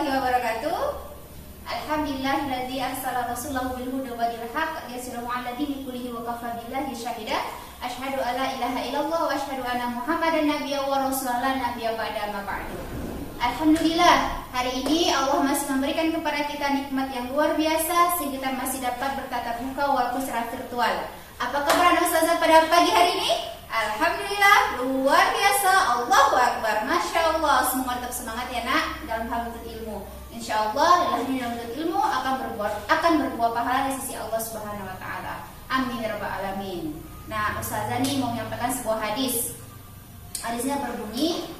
warahmatullahi wabarakatuh. Alhamdulillahilladzi arsala rasulahu bil huda wa dinil haqq liyuzhirahu 'ala dini kullihi wa kafa billahi syahida. Asyhadu alla ilaha illallah wa asyhadu anna Muhammadan nabiyyan wa rasulan nabiyya ba'da ma ba'du. Alhamdulillah, hari ini Allah masih memberikan kepada kita nikmat yang luar biasa sehingga kita masih dapat bertatap muka walaupun secara virtual. Apa kabar Ustazah pada pagi hari ini? Alhamdulillah, luar biasa. Allahu Akbar, Masya Allah. Semoga tetap semangat ya nak dalam hal menuntut ilmu. Insya Allah dalam menuntut ilmu akan berbuah pahala di sisi Allah Subhanahu Wa Taala. Amin ya Rabbal Alamin. Nah, Ustazah nih mau menyampaikan sebuah hadis. Hadisnya berbunyi,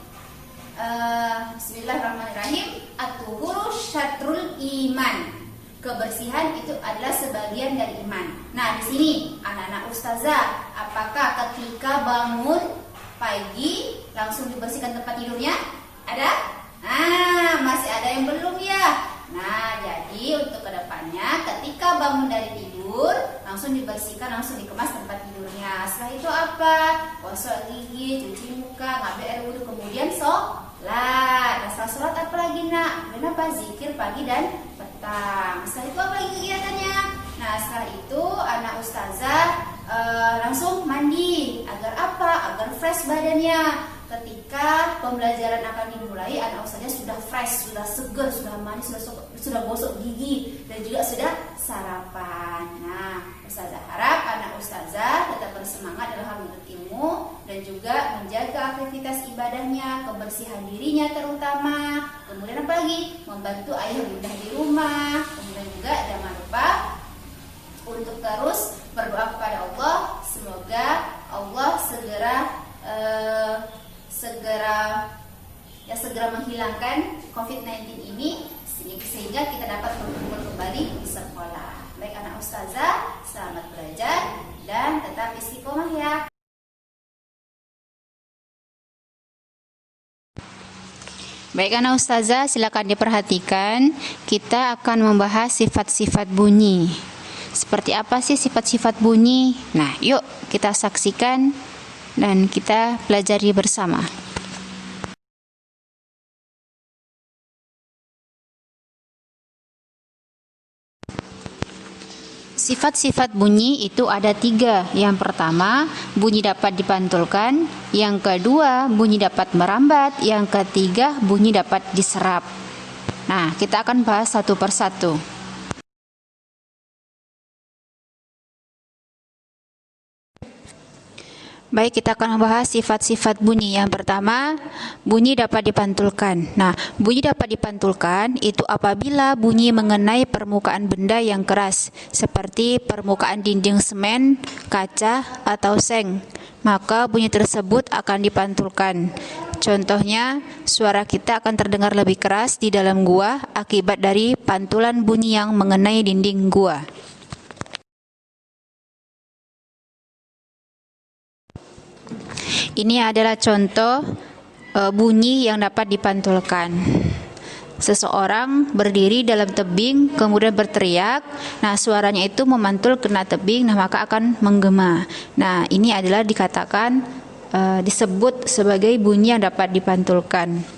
Bismillahirrahmanirrahim. At-tuhuru syatrul iman. Kebersihan itu adalah sebagian dari iman. Nah, di sini anak-anak Ustazah, apakah ketika bangun pagi langsung dibersihkan tempat tidurnya? Ada? Nah, masih ada yang belum ya. Nah, jadi untuk kedepannya ketika bangun dari tidur langsung dibersihkan, langsung dikemas tempat tidurnya. Setelah itu apa? Gosok gigi, cuci muka, ngambil air wudhu, kemudian sholat. Nah, setelah sholat apa lagi nak? Kenapa? Zikir pagi dan petang. Setelah itu apa lagi kegiatannya? Nah, setelah itu anak Ustazah langsung mandi. Agar apa? Agar fresh badannya. Ketika pembelajaran akan dimulai, anak Ustazah sudah fresh, sudah segar, sudah mandi, sudah gosok gigi, dan juga sudah sarapan. Nah, Ustazah harap anak Ustazah tetap bersemangat dalam hal menuntut ilmu dan juga menjaga aktivitas ibadahnya, kebersihan dirinya terutama. Kemudian apa lagi? Membantu ayah bunda di rumah. Kemudian juga jangan lupa untuk terus berdoa kepada Allah. Semoga Allah segera menghilangkan COVID-19 ini sehingga kita dapat berkumpul kembali di sekolah. Baik anak Ustazah, selamat belajar dan tetap istiqomah ya. Baik anak Ustazah, silakan diperhatikan. Kita akan membahas sifat-sifat bunyi. Seperti apa sih sifat-sifat bunyi? Nah, yuk kita saksikan dan kita pelajari bersama. Sifat-sifat bunyi itu ada 3. Yang pertama, bunyi dapat dipantulkan. Yang kedua, bunyi dapat merambat. Yang ketiga, bunyi dapat diserap. Nah, kita akan bahas satu persatu. Baik, kita akan membahas sifat-sifat bunyi. Yang pertama, bunyi dapat dipantulkan. Nah, bunyi dapat dipantulkan itu apabila bunyi mengenai permukaan benda yang keras, seperti permukaan dinding semen, kaca, atau seng. Maka bunyi tersebut akan dipantulkan. Contohnya, suara kita akan terdengar lebih keras di dalam gua akibat dari pantulan bunyi yang mengenai dinding gua. Ini adalah contoh bunyi yang dapat dipantulkan. Seseorang berdiri dalam tebing kemudian berteriak. Nah, suaranya itu memantul kena tebing, nah maka akan menggema. Nah, ini adalah dikatakan disebut sebagai bunyi yang dapat dipantulkan.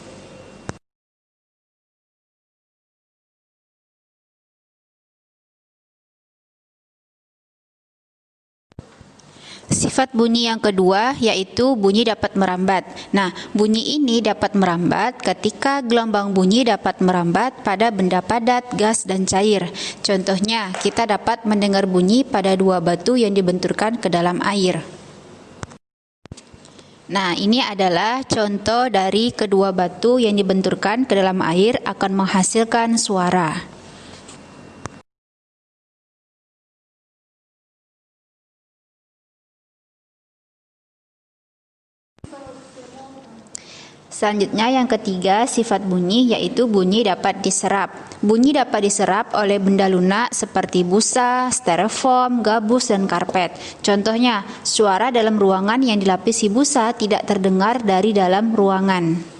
Sifat bunyi yang kedua yaitu bunyi dapat merambat. Nah, bunyi ini dapat merambat ketika gelombang bunyi dapat merambat pada benda padat, gas, dan cair. Contohnya, kita dapat mendengar bunyi pada 2 batu yang dibenturkan ke dalam air. Nah, ini adalah contoh dari kedua batu yang dibenturkan ke dalam air akan menghasilkan suara. Selanjutnya yang ketiga sifat bunyi yaitu bunyi dapat diserap. Bunyi dapat diserap oleh benda lunak seperti busa, styrofoam, gabus, dan karpet. Contohnya, suara dalam ruangan yang dilapisi busa tidak terdengar dari dalam ruangan.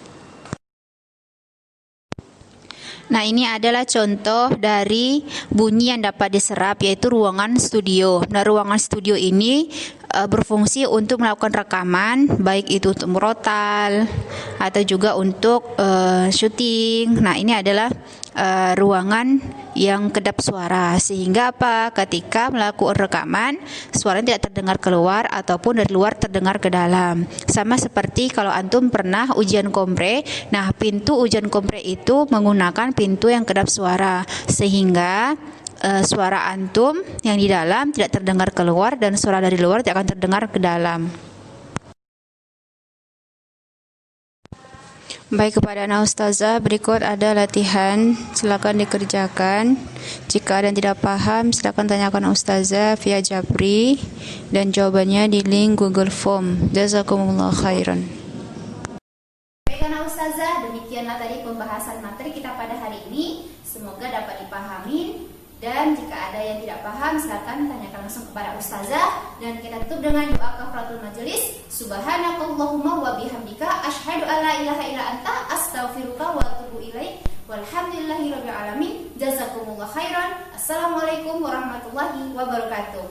Nah, ini adalah contoh dari bunyi yang dapat diserap yaitu ruangan studio. Nah, ruangan studio ini berfungsi untuk melakukan rekaman, baik itu untuk murotal atau juga untuk syuting. Nah, ini adalah ruangan yang kedap suara, sehingga apa? Ketika melakukan rekaman, suaranya tidak terdengar keluar ataupun dari luar terdengar ke dalam. Sama seperti kalau antum pernah ujian kompre, nah pintu ujian kompre itu menggunakan pintu yang kedap suara, sehingga suara antum yang di dalam tidak terdengar keluar dan suara dari luar tidak akan terdengar ke dalam. Baik, kepada Ana Ustazah, berikut ada latihan, silakan dikerjakan. Jika ada yang tidak paham, silakan tanyakan Ustazah via Japri dan jawabannya di link Google Form. Jazakumullah khairan. Baik Ana Ustazah, demikianlah tadi pembahasan materi kita pada hari ini. Semoga dapat dipahami. Dan jika ada yang tidak paham, silakan tanyakan langsung kepada Ustazah. Dan kita tutup dengan doa kafaratul majelis. Subhanakallahumma wa bihamdika asyhadu an la ilaha illa anta astaghfiruka wa atubu ilaik. Walhamdulillahirabbil alamin. Jazakumullah khairan. Assalamualaikum warahmatullahi wabarakatuh.